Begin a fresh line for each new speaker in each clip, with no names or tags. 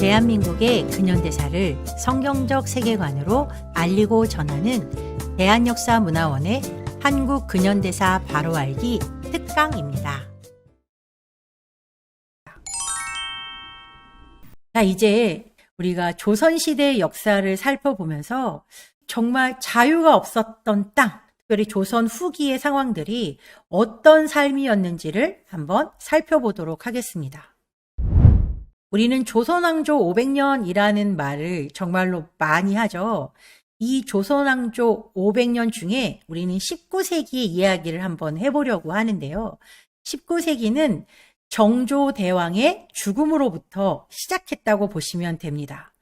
대한민국의 근현대사를 성경적 세계관으로 알리고 전하는 대한역사문화원의 한국 근현대사 바로 알기 특강입니다. 자, 이제 우리가 조선시대의 역사를 살펴보면서 정말 자유가 없었던 땅, 특별히 조선 후기의 상황들이 어떤 삶이었는지를 한번 살펴보도록 하겠습니다. 우리는 조선왕조 500년이라는 말을 정말로 많이 하죠. 이 조선왕조 500년 중에 우리는 19세기의 이야기를 한번 해보려고 하는데요. 19세기는 정조대왕의 죽음으로부터 시작했다고 보시면 됩니다.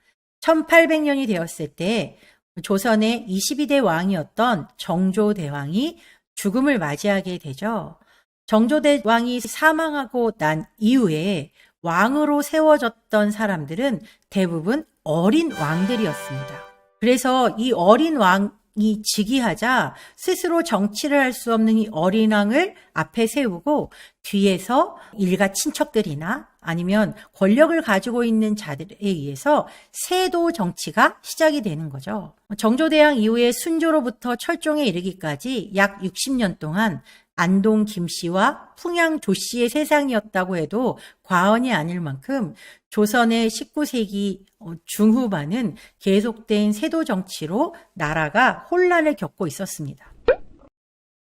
1800년이 되었을 때 조선의 22대 왕이었던 정조대왕이 죽음을 맞이하게 되죠. 정조대왕이 사망하고 난 이후에 왕으로 세워졌던 사람들은 대부분 어린 왕들이었습니다. 그래서 이 어린 왕이 즉위하자 스스로 정치를 할 수 없는 이 어린 왕을 앞에 세우고 뒤에서 일가 친척들이나 아니면 권력을 가지고 있는 자들에 의해서 세도 정치가 시작이 되는 거죠. 정조대왕 이후에 순조로부터 철종에 이르기까지 약 60년 동안 안동 김씨와 풍양 조씨의 세상이었다고 해도 과언이 아닐 만큼 조선의 19세기 중후반은 계속된 세도 정치로 나라가 혼란을 겪고 있었습니다.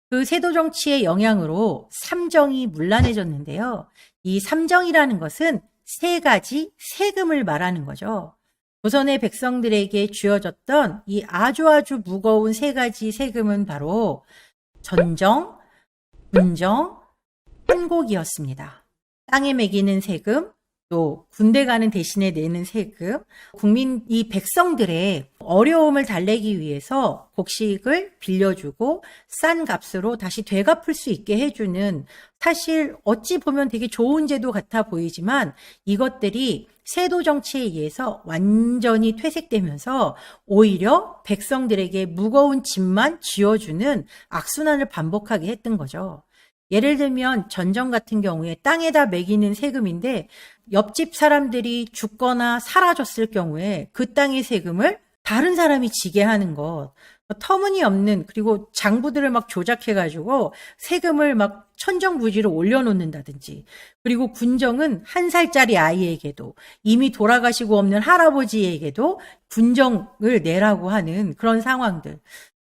그 세도 정치의 영향으로 삼정이 문란해졌는데요. 이 삼정이라는 것은 세 가지 세금을 말하는 거죠. 조선의 백성들에게 쥐어졌던 이 아주 무거운 세 가지 세금은 바로 전정, 군정, 한곡이었습니다. 땅에 매기는 세금, 또 군대 가는 대신에 내는 세금, 이 백성들의 어려움을 달래기 위해서 곡식을 빌려주고 싼 값으로 다시 되갚을 수 있게 해주는, 사실 어찌 보면 되게 좋은 제도 같아 보이지만 이것들이 세도 정치에 의해서 완전히 퇴색되면서 오히려 백성들에게 무거운 짐만 쥐어주는 악순환을 반복하게 했던 거죠. 예를 들면 전정 같은 경우에 땅에다 매기는 세금인데 옆집 사람들이 죽거나 사라졌을 경우에 그 땅의 세금을 다른 사람이 지게 하는 것, 터무니없는, 그리고 장부들을 막 조작해가지고 세금을 막 천정부지로 올려놓는다든지, 그리고 군정은 1살짜리 아이에게도 이미 돌아가시고 없는 할아버지에게도 군정을 내라고 하는 그런 상황들.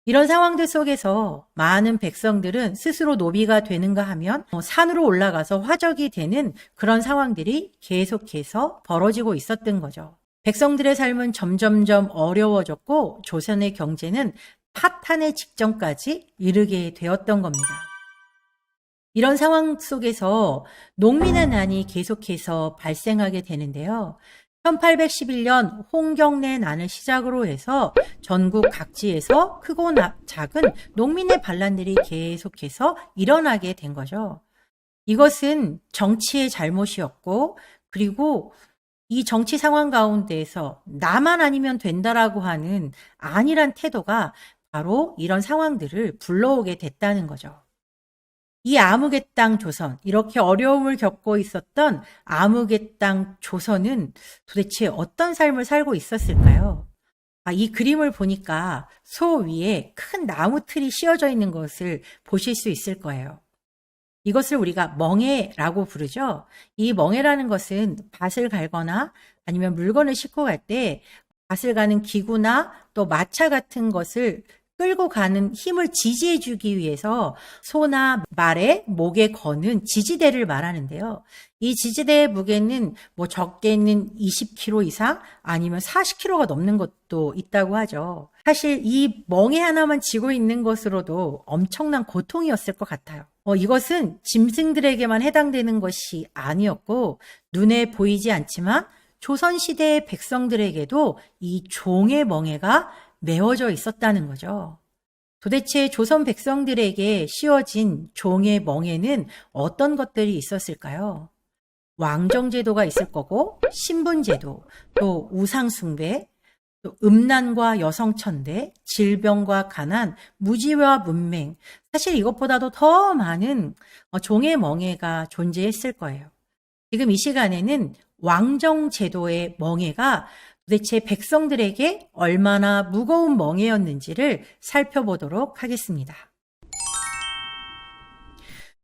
이런 상황들 속에서 많은 백성들은 스스로 노비가 되는가 하면 산으로 올라가서 화적이 되는 그런 상황들이 계속해서 벌어지고 있었던 거죠. 백성들의 삶은 점점점 어려워졌고 조선의 경제는 파탄의 직전까지 이르게 되었던 겁니다. 이런 상황 속에서 농민의 난이 계속해서 발생하게 되는데요. 1811년 홍경래 난을 시작으로 해서 전국 각지에서 크고 작은 농민의 반란들이 계속해서 일어나게 된 거죠. 이것은 정치의 잘못이었고, 그리고 이 정치 상황 가운데에서 나만 아니면 된다라고 하는 안일한 태도가 바로 이런 상황들을 불러오게 됐다는 거죠. 이 아무개 땅 조선, 이렇게 어려움을 겪고 있었던 아무개 땅 조선은 도대체 어떤 삶을 살고 있었을까요? 이 그림을 보니까 소 위에 큰 나무 틀이 씌워져 있는 것을 보실 수 있을 거예요. 이것을 우리가 멍에라고 부르죠. 이 멍에라는 것은 밭을 갈거나 아니면 물건을 싣고 갈 때 밭을 가는 기구나 또 마차 같은 것을 끌고 가는 힘을 지지해 주기 위해서 소나 말의 목에 거는 지지대를 말하는데요. 이 지지대의 무게는 적게는 20kg 이상 아니면 40kg가 넘는 것도 있다고 하죠. 사실 이 멍에 하나만 쥐고 있는 것으로도 엄청난 고통이었을 것 같아요. 이것은 짐승들에게만 해당되는 것이 아니었고 눈에 보이지 않지만 조선시대의 백성들에게도 이 종의 멍에가 메워져 있었다는 거죠. 도대체 조선 백성들에게 씌워진 종의 멍에는 어떤 것들이 있었을까요? 왕정제도가 있을 거고, 신분제도, 또 우상숭배, 또 음란과 여성천대, 질병과 가난, 무지와 문맹, 사실 이것보다도 더 많은 종의 멍에가 존재했을 거예요. 지금 이 시간에는 왕정 제도의 멍해가 도대체 백성들에게 얼마나 무거운 멍해였는지를 살펴보도록 하겠습니다.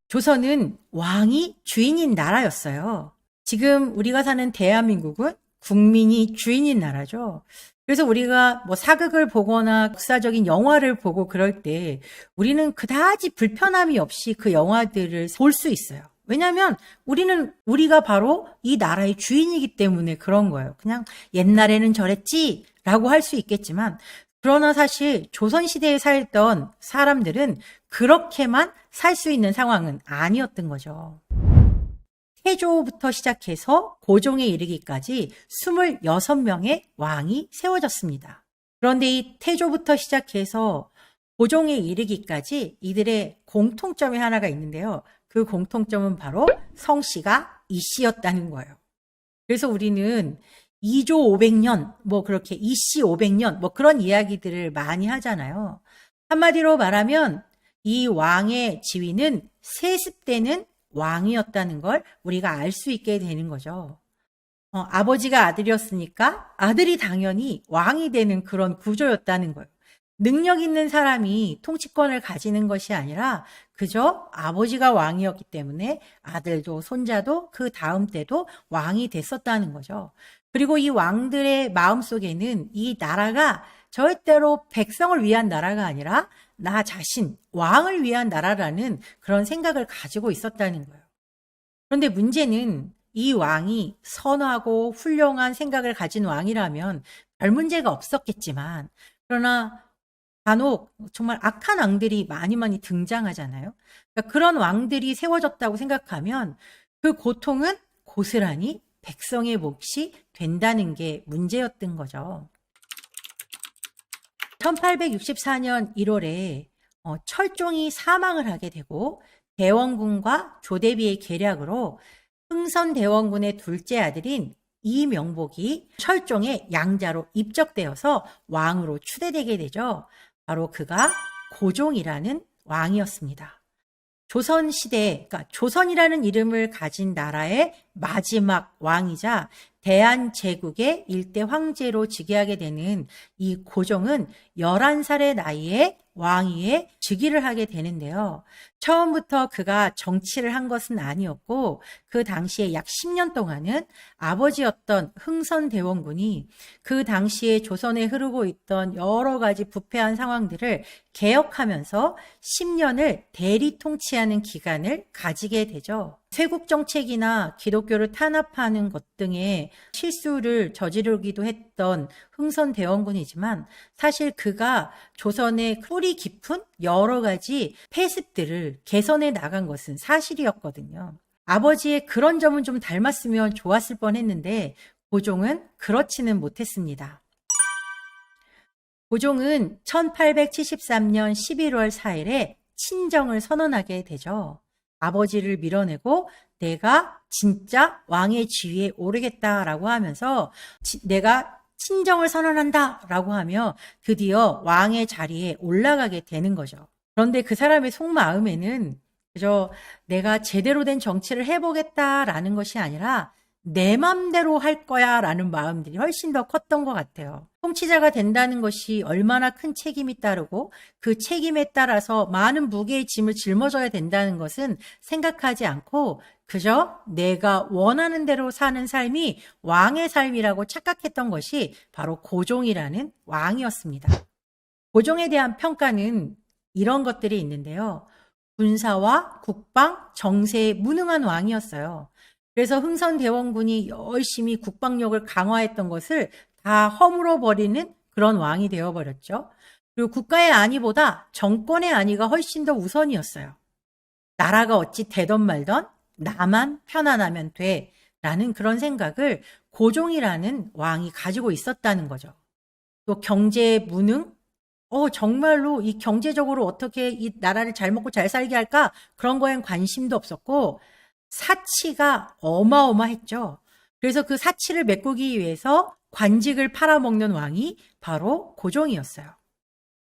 조선은 왕이 주인인 나라였어요. 지금 우리가 사는 대한민국은 국민이 주인인 나라죠. 그래서 우리가 뭐 사극을 보거나 역사적인 영화를 보고 그럴 때 우리는 그다지 불편함이 없이 그 영화들을 볼 수 있어요. 왜냐하면 우리가 바로 이 나라의 주인이기 때문에 그런 거예요. 그냥 옛날에는 저랬지 라고 할 수 있겠지만, 그러나 사실 조선시대에 살던 사람들은 그렇게만 살 수 있는 상황은 아니었던 거죠. 태조부터 시작해서 고종에 이르기까지 26명의 왕이 세워졌습니다. 그런데 이 태조부터 시작해서 고종에 이르기까지 이들의 공통점이 하나가 있는데요. 그 공통점은 바로 성씨가 이씨였다는 거예요. 그래서 우리는 2조 500년, 뭐 그렇게 이씨 500년, 뭐 그런 이야기들을 많이 하잖아요. 한마디로 말하면 이 왕의 지위는 세습되는 왕이었다는 걸 우리가 알 수 있게 되는 거죠. 아버지가 아들이었으니까 아들이 당연히 왕이 되는 그런 구조였다는 거예요. 능력 있는 사람이 통치권을 가지는 것이 아니라 그저 아버지가 왕이었기 때문에 아들도 손자도 그 다음 때도 왕이 됐었다는 거죠. 그리고 이 왕들의 마음속에는 이 나라가 절대로 백성을 위한 나라가 아니라 나 자신, 왕을 위한 나라라는 그런 생각을 가지고 있었다는 거예요. 그런데 문제는 이 왕이 선하고 훌륭한 생각을 가진 왕이라면 별 문제가 없었겠지만, 그러나 간혹 정말 악한 왕들이 많이 등장하잖아요. 그러니까 그런 왕들이 세워졌다고 생각하면 그 고통은 고스란히 백성의 몫이 된다는 게 문제였던 거죠. 1864년 1월에 철종이 사망을 하게 되고 대원군과 조대비의 계략으로 흥선대원군의 둘째 아들인 이명복이 철종의 양자로 입적되어서 왕으로 추대되게 되죠. 바로 그가 고종이라는 왕이었습니다. 조선시대, 그러니까 조선이라는 이름을 가진 나라의 마지막 왕이자 대한제국의 일대 황제로 즉위하게 되는 이 고종은 11살의 나이에 왕위에 즉위를 하게 되는데요. 처음부터 그가 정치를 한 것은 아니었고 그 당시에 약 10년 동안은 아버지였던 흥선대원군이 그 당시에 조선에 흐르고 있던 여러 가지 부패한 상황들을 개혁하면서 10년을 대리 통치하는 기간을 가지게 되죠. 쇄국 정책이나 기독교를 탄압하는 것 등의 실수를 저지르기도 했던 흥선대원군이지만 사실 그가 조선의 뿌리 깊은 여러 가지 폐습들을 개선해 나간 것은 사실이었거든요. 아버지의 그런 점은 좀 닮았으면 좋았을 뻔했는데 고종은 그렇지는 못했습니다. 고종은 1873년 11월 4일에 친정을 선언하게 되죠. 아버지를 밀어내고 내가 진짜 왕의 지위에 오르겠다라고 하면서 내가 친정을 선언한다라고 하며 드디어 왕의 자리에 올라가게 되는 거죠. 그런데 그 사람의 속마음에는 그저 내가 제대로 된 정치를 해보겠다라는 것이 아니라 내 맘대로 할 거야 라는 마음들이 훨씬 더 컸던 것 같아요. 통치자가 된다는 것이 얼마나 큰 책임이 따르고 그 책임에 따라서 많은 무게의 짐을 짊어져야 된다는 것은 생각하지 않고 그저 내가 원하는 대로 사는 삶이 왕의 삶이라고 착각했던 것이 바로 고종이라는 왕이었습니다. 고종에 대한 평가는 이런 것들이 있는데요. 군사와 국방, 정세에 무능한 왕이었어요. 그래서 흥선대원군이 열심히 국방력을 강화했던 것을 다 허물어 버리는 그런 왕이 되어버렸죠. 그리고 국가의 안위보다 정권의 안위가 훨씬 더 우선이었어요. 나라가 어찌 되던 말던 나만 편안하면 돼 라는 그런 생각을 고종이라는 왕이 가지고 있었다는 거죠. 또 경제 무능? 정말로 이 경제적으로 어떻게 이 나라를 잘 먹고 잘 살게 할까? 그런 거엔 관심도 없었고 사치가 어마어마했죠. 그래서 그 사치를 메꾸기 위해서 관직을 팔아먹는 왕이 바로 고종이었어요.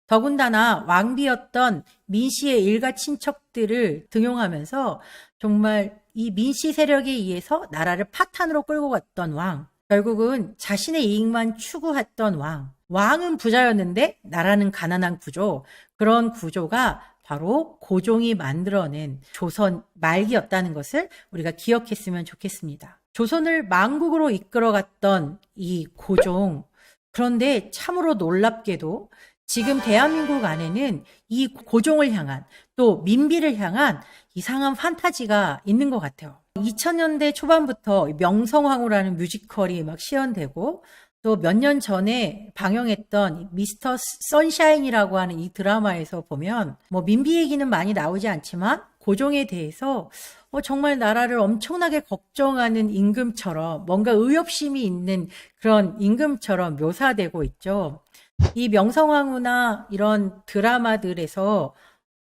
더군다나 왕비였던 민씨의 일가 친척들을 등용하면서 정말 이 민씨 세력에 의해서 나라를 파탄으로 끌고 갔던 왕, 결국은 자신의 이익만 추구했던 왕, 왕은 부자였는데 나라는 가난한 구조, 그런 구조가 바로 고종이 만들어낸 조선 말기였다는 것을 우리가 기억했으면 좋겠습니다. 조선을 망국으로 이끌어갔던 이 고종, 그런데 참으로 놀랍게도 지금 대한민국 안에는 이 고종을 향한 또 민비를 향한 이상한 판타지가 있는 것 같아요. 2000년대 초반부터 명성황후라는 뮤지컬이 막 시연되고 또 몇 년 전에 방영했던 미스터 선샤인이라고 하는 이 드라마에서 보면 뭐 민비 얘기는 많이 나오지 않지만 고종에 대해서 정말 나라를 엄청나게 걱정하는 임금처럼 뭔가 의협심이 있는 그런 임금처럼 묘사되고 있죠. 이 명성황후나 이런 드라마들에서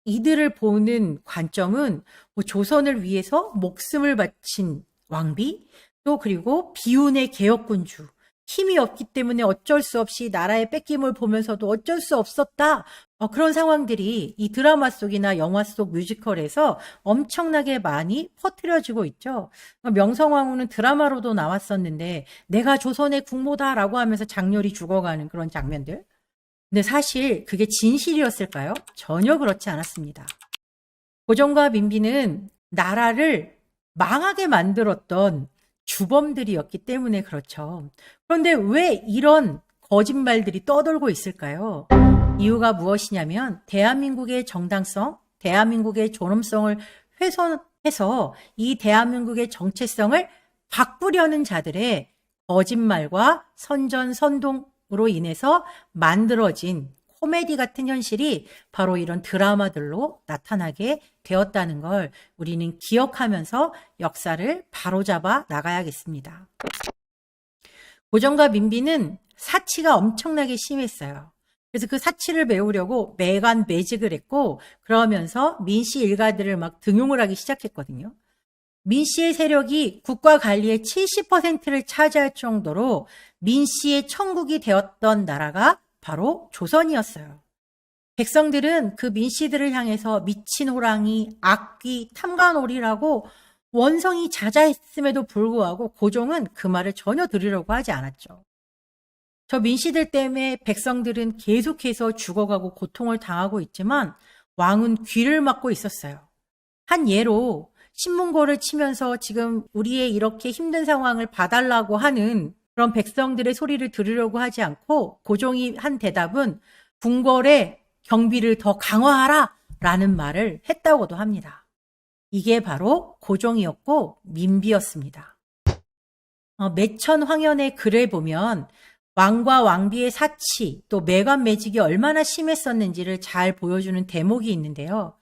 이들을 보는 관점은 조선을 위해서 목숨을 바친 왕비, 또 그리고 비운의 개혁군주, 힘이 없기 때문에 어쩔 수 없이 나라의 뺏김을 보면서도 어쩔 수 없었다. 그런 상황들이 이 드라마 속이나 영화 속 뮤지컬에서 엄청나게 많이 퍼뜨려지고 있죠. 명성황후는 드라마로도 나왔었는데 내가 조선의 국모다라고 하면서 장렬히 죽어가는 그런 장면들. 근데 사실 그게 진실이었을까요? 전혀 그렇지 않았습니다. 고종과 민비는 나라를 망하게 만들었던 주범들이었기 때문에 그렇죠. 그런데 왜 이런 거짓말들이 떠돌고 있을까요? 이유가 무엇이냐면 대한민국의 정당성, 대한민국의 존엄성을 훼손해서 이 대한민국의 정체성을 바꾸려는 자들의 거짓말과 선전선동으로 인해서 만들어진 코미디 같은 현실이 바로 이런 드라마들로 나타나게 되었다는 걸 우리는 기억하면서 역사를 바로잡아 나가야겠습니다. 고종과 민비는 사치가 엄청나게 심했어요. 그래서 그 사치를 메우려고 매관 매직을 했고 그러면서 민씨 일가들을 막 등용을 하기 시작했거든요. 민씨의 세력이 국가 관리의 70%를 차지할 정도로 민씨의 천국이 되었던 나라가 바로 조선이었어요. 백성들은 그 민씨들을 향해서 미친 호랑이, 악귀, 탐관오리라고 원성이 자자했음에도 불구하고 고종은 그 말을 전혀 들으려고 하지 않았죠. 저 민씨들 때문에 백성들은 계속해서 죽어가고 고통을 당하고 있지만 왕은 귀를 막고 있었어요. 한 예로 신문고를 치면서 지금 우리의 이렇게 힘든 상황을 봐달라고 하는 그런 백성들의 소리를 들으려고 하지 않고 고종이 한 대답은 궁궐의 경비를 더 강화하라 라는 말을 했다고도 합니다. 이게 바로 고종이었고 민비였습니다. 매천황연의 글을 보면 왕과 왕비의 사치 또 매관매직이 얼마나 심했었는지를 잘 보여주는 대목이 있는데요.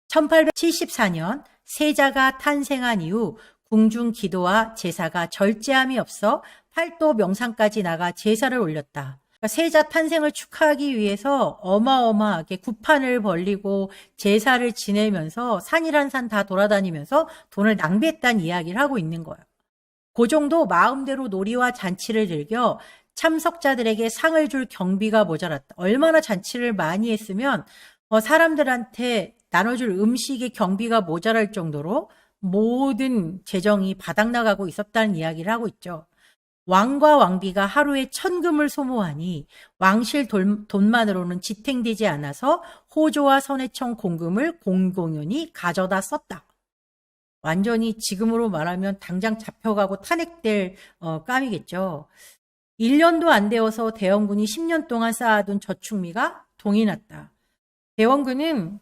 1874년 세자가 탄생한 이후 궁중 기도와 제사가 절제함이 없어 팔도 명상까지 나가 제사를 올렸다. 그러니까 세자 탄생을 축하하기 위해서 어마어마하게 구판을 벌리고 제사를 지내면서 산이란 산 다 돌아다니면서 돈을 낭비했다는 이야기를 하고 있는 거예요. 고종도 마음대로 놀이와 잔치를 즐겨 참석자들에게 상을 줄 경비가 모자랐다. 얼마나 잔치를 많이 했으면 사람들한테 나눠줄 음식의 경비가 모자랄 정도로 모든 재정이 바닥나가고 있었다는 이야기를 하고 있죠. 왕과 왕비가 하루에 1000금을 소모하니 왕실 돈만으로는 지탱되지 않아서 호조와 선해청 공금을 공공연히 가져다 썼다. 완전히 지금으로 말하면 당장 잡혀가고 탄핵될 감이겠죠. 1년도 안 되어서 대원군이 10년 동안 쌓아둔 저축미가 동이 났다. 대원군은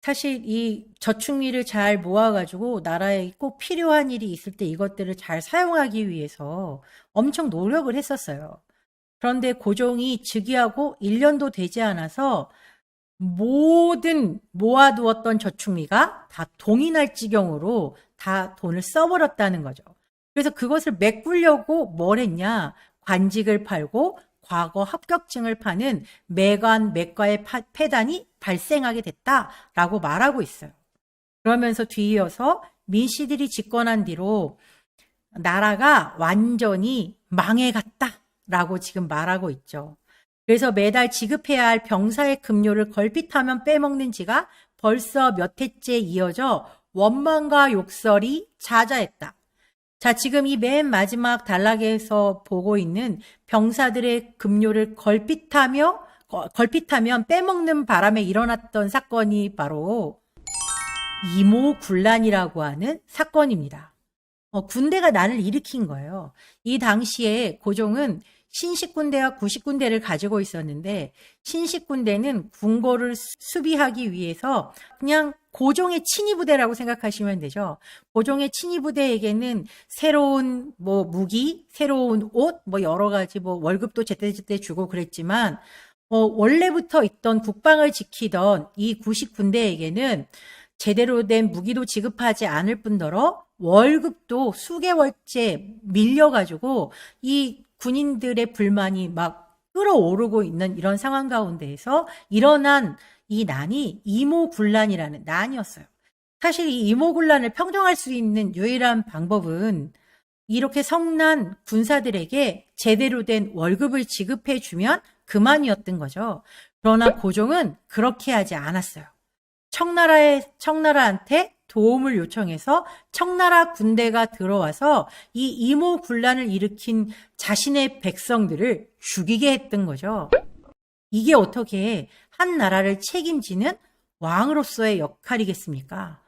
사실 이 저축미를 잘 모아가지고 나라에 꼭 필요한 일이 있을 때 이것들을 잘 사용하기 위해서 엄청 노력을 했었어요. 그런데 고종이 즉위하고 1년도 되지 않아서 모든 모아두었던 저축미가 다 동이 날 지경으로 다 돈을 써버렸다는 거죠. 그래서 그것을 메꾸려고 뭘 했냐? 관직을 팔고 과거 합격증을 파는 매관 매과의 폐단이 발생하게 됐다라고 말하고 있어요. 그러면서 뒤이어서 민씨들이 집권한 뒤로 나라가 완전히 망해갔다라고 지금 말하고 있죠. 그래서 매달 지급해야 할 병사의 급료를 걸핏하면 빼먹는 지가 벌써 몇 해째 이어져 원망과 욕설이 자자했다. 자, 지금 이 맨 마지막 단락에서 보고 있는 병사들의 급료를 걸핏하면 빼먹는 바람에 일어났던 사건이 바로 이모군란이라고 하는 사건입니다. 군대가 난을 일으킨 거예요. 이 당시에 고종은 신식군대와 구식군대를 가지고 있었는데 신식군대는 궁궐을 수비하기 위해서 그냥 고종의 친위부대라고 생각하시면 되죠. 고종의 친위부대에게는 새로운 무기, 새로운 옷, 여러 가지 월급도 제때제때 주고 그랬지만 원래부터 있던 국방을 지키던 이 구식군대에게는 제대로 된 무기도 지급하지 않을 뿐더러 월급도 수개월째 밀려가지고 이 군인들의 불만이 막 끌어오르고 있는 이런 상황 가운데에서 일어난 이 난이 이모군란이라는 난이었어요. 사실 이 이모군란을 평정할 수 있는 유일한 방법은 이렇게 성난 군사들에게 제대로 된 월급을 지급해주면 그만이었던 거죠. 그러나 고종은 그렇게 하지 않았어요. 청나라한테 도움을 요청해서 청나라 군대가 들어와서 이 이모군란을 일으킨 자신의 백성들을 죽이게 했던 거죠. 이게 어떻게 한 나라를 책임지는 왕으로서의 역할이겠습니까?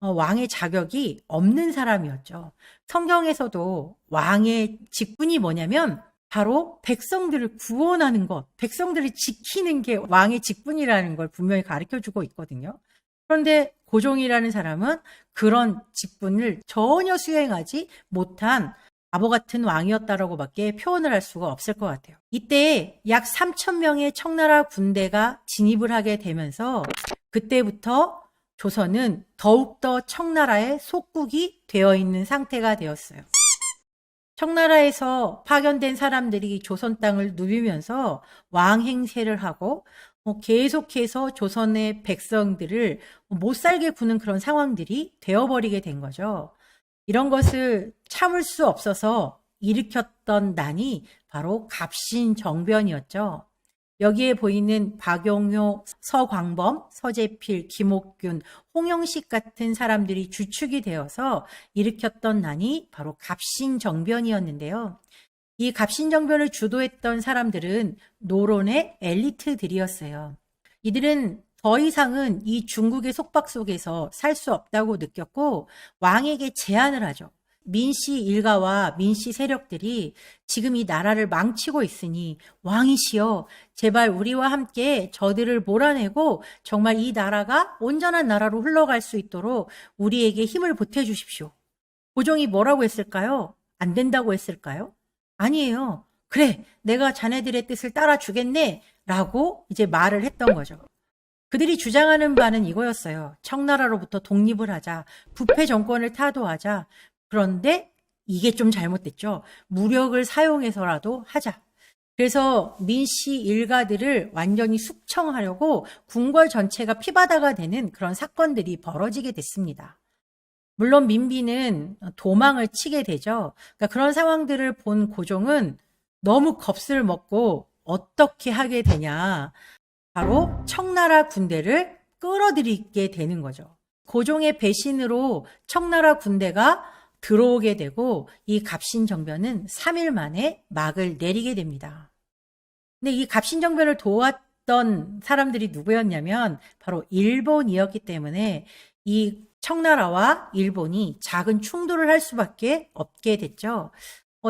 왕의 자격이 없는 사람이었죠. 성경에서도 왕의 직분이 뭐냐면 바로 백성들을 구원하는 것, 백성들을 지키는 게 왕의 직분이라는 걸 분명히 가르쳐주고 있거든요. 그런데 고종이라는 사람은 그런 직분을 전혀 수행하지 못한 바보 같은 왕이었다라고밖에 표현을 할 수가 없을 것 같아요. 이때 약 3,000명의 청나라 군대가 진입을 하게 되면서 그때부터 조선은 더욱더 청나라의 속국이 되어 있는 상태가 되었어요. 청나라에서 파견된 사람들이 조선 땅을 누비면서 왕 행세를 하고 계속해서 조선의 백성들을 못 살게 구는 그런 상황들이 되어버리게 된 거죠. 이런 것을 참을 수 없어서 일으켰던 난이 바로 갑신정변이었죠. 여기에 보이는 박용효, 서광범, 서재필, 김옥균, 홍영식 같은 사람들이 주축이 되어서 일으켰던 난이 바로 갑신정변이었는데요. 이 갑신정변을 주도했던 사람들은 노론의 엘리트들이었어요. 이들은 더 이상은 이 중국의 속박 속에서 살 수 없다고 느꼈고 왕에게 제안을 하죠. 민씨 일가와 민씨 세력들이 지금 이 나라를 망치고 있으니 왕이시여 제발 우리와 함께 저들을 몰아내고 정말 이 나라가 온전한 나라로 흘러갈 수 있도록 우리에게 힘을 보태주십시오. 고종이 뭐라고 했을까요? 안 된다고 했을까요? 아니에요. 그래, 내가 자네들의 뜻을 따라주겠네 라고 이제 말을 했던 거죠. 그들이 주장하는 바는 이거였어요. 청나라로부터 독립을 하자, 부패 정권을 타도하자. 그런데 이게 좀 잘못됐죠. 무력을 사용해서라도 하자. 그래서 민씨 일가들을 완전히 숙청하려고 궁궐 전체가 피바다가 되는 그런 사건들이 벌어지게 됐습니다. 물론 민비는 도망을 치게 되죠. 그러니까 그런 상황들을 본 고종은 너무 겁을 먹고 어떻게 하게 되냐. 바로 청나라 군대를 끌어들이게 되는 거죠. 고종의 배신으로 청나라 군대가 들어오게 되고 이 갑신정변은 3일 만에 막을 내리게 됩니다. 근데 이 갑신정변을 도왔던 사람들이 누구였냐면 바로 일본이었기 때문에 이 청나라와 일본이 작은 충돌을 할 수밖에 없게 됐죠.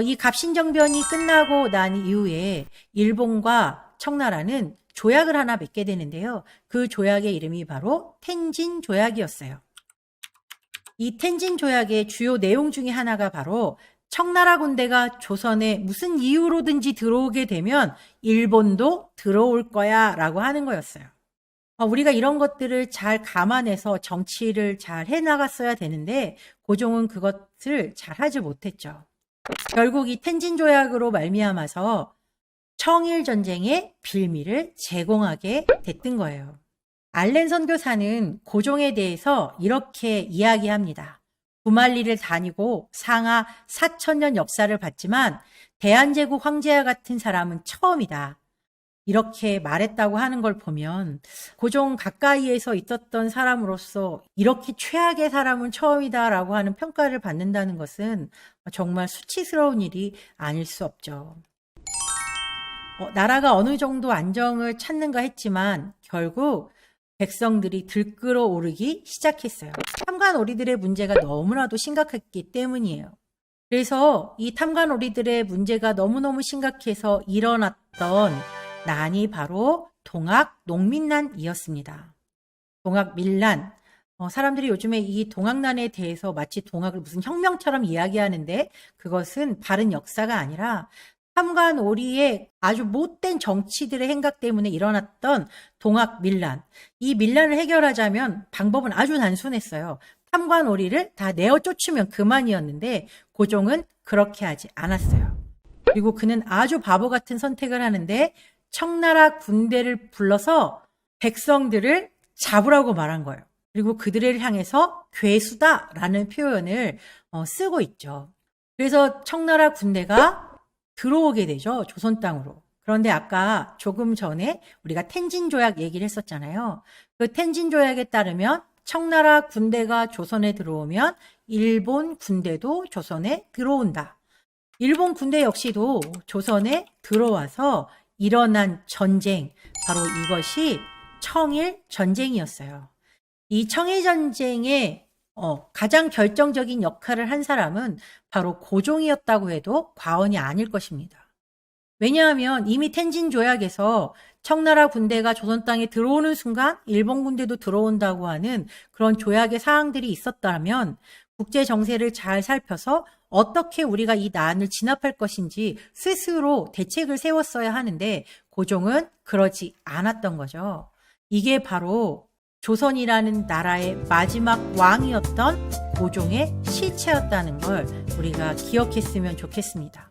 이 갑신정변이 끝나고 난 이후에 일본과 청나라는 조약을 하나 맺게 되는데요. 그 조약의 이름이 바로 텐진 조약이었어요. 이 텐진 조약의 주요 내용 중에 하나가 바로 청나라 군대가 조선에 무슨 이유로든지 들어오게 되면 일본도 들어올 거야 라고 하는 거였어요. 우리가 이런 것들을 잘 감안해서 정치를 잘 해나갔어야 되는데 고종은 그것을 잘 하지 못했죠. 결국 이 텐진 조약으로 말미암아서 청일 전쟁의 빌미를 제공하게 됐던 거예요. 알렌 선교사는 고종에 대해서 이렇게 이야기합니다. 구말리를 다니고 상하 4,000년 역사를 봤지만 대한제국 황제와 같은 사람은 처음이다. 이렇게 말했다고 하는 걸 보면 고종 가까이에서 있었던 사람으로서 이렇게 최악의 사람은 처음이다라고 하는 평가를 받는다는 것은 정말 수치스러운 일이 아닐 수 없죠. 나라가 어느 정도 안정을 찾는가 했지만 결국 백성들이 들끓어오르기 시작했어요. 탐관오리들의 문제가 너무나도 심각했기 때문이에요. 그래서 이 탐관오리들의 문제가 너무너무 심각해서 일어났던 난이 바로 동학농민난이었습니다. 동학밀난. 사람들이 요즘에 이 동학난에 대해서 마치 동학을 무슨 혁명처럼 이야기하는데 그것은 바른 역사가 아니라 탐관오리의 아주 못된 정치들의 행각 때문에 일어났던 동학밀난. 이 밀란을 해결하자면 방법은 아주 단순했어요. 탐관오리를 다 내어 쫓으면 그만이었는데 고종은 그렇게 하지 않았어요. 그리고 그는 아주 바보 같은 선택을 하는데 청나라 군대를 불러서 백성들을 잡으라고 말한 거예요. 그리고 그들을 향해서 괴수다라는 표현을 쓰고 있죠. 그래서 청나라 군대가 들어오게 되죠. 조선 땅으로. 그런데 아까 조금 전에 우리가 텐진조약 얘기를 했었잖아요. 그 텐진조약에 따르면 청나라 군대가 조선에 들어오면 일본 군대도 조선에 들어온다. 일본 군대 역시도 조선에 들어와서 일어난 전쟁, 바로 이것이 청일 전쟁이었어요. 이 청일 전쟁에 가장 결정적인 역할을 한 사람은 바로 고종이었다고 해도 과언이 아닐 것입니다. 왜냐하면 이미 텐진 조약에서 청나라 군대가 조선 땅에 들어오는 순간 일본 군대도 들어온다고 하는 그런 조약의 사항들이 있었다면 국제 정세를 잘 살펴서 어떻게 우리가 이 난을 진압할 것인지 스스로 대책을 세웠어야 하는데 고종은 그러지 않았던 거죠. 이게 바로 조선이라는 나라의 마지막 왕이었던 고종의 실체였다는 걸 우리가 기억했으면 좋겠습니다.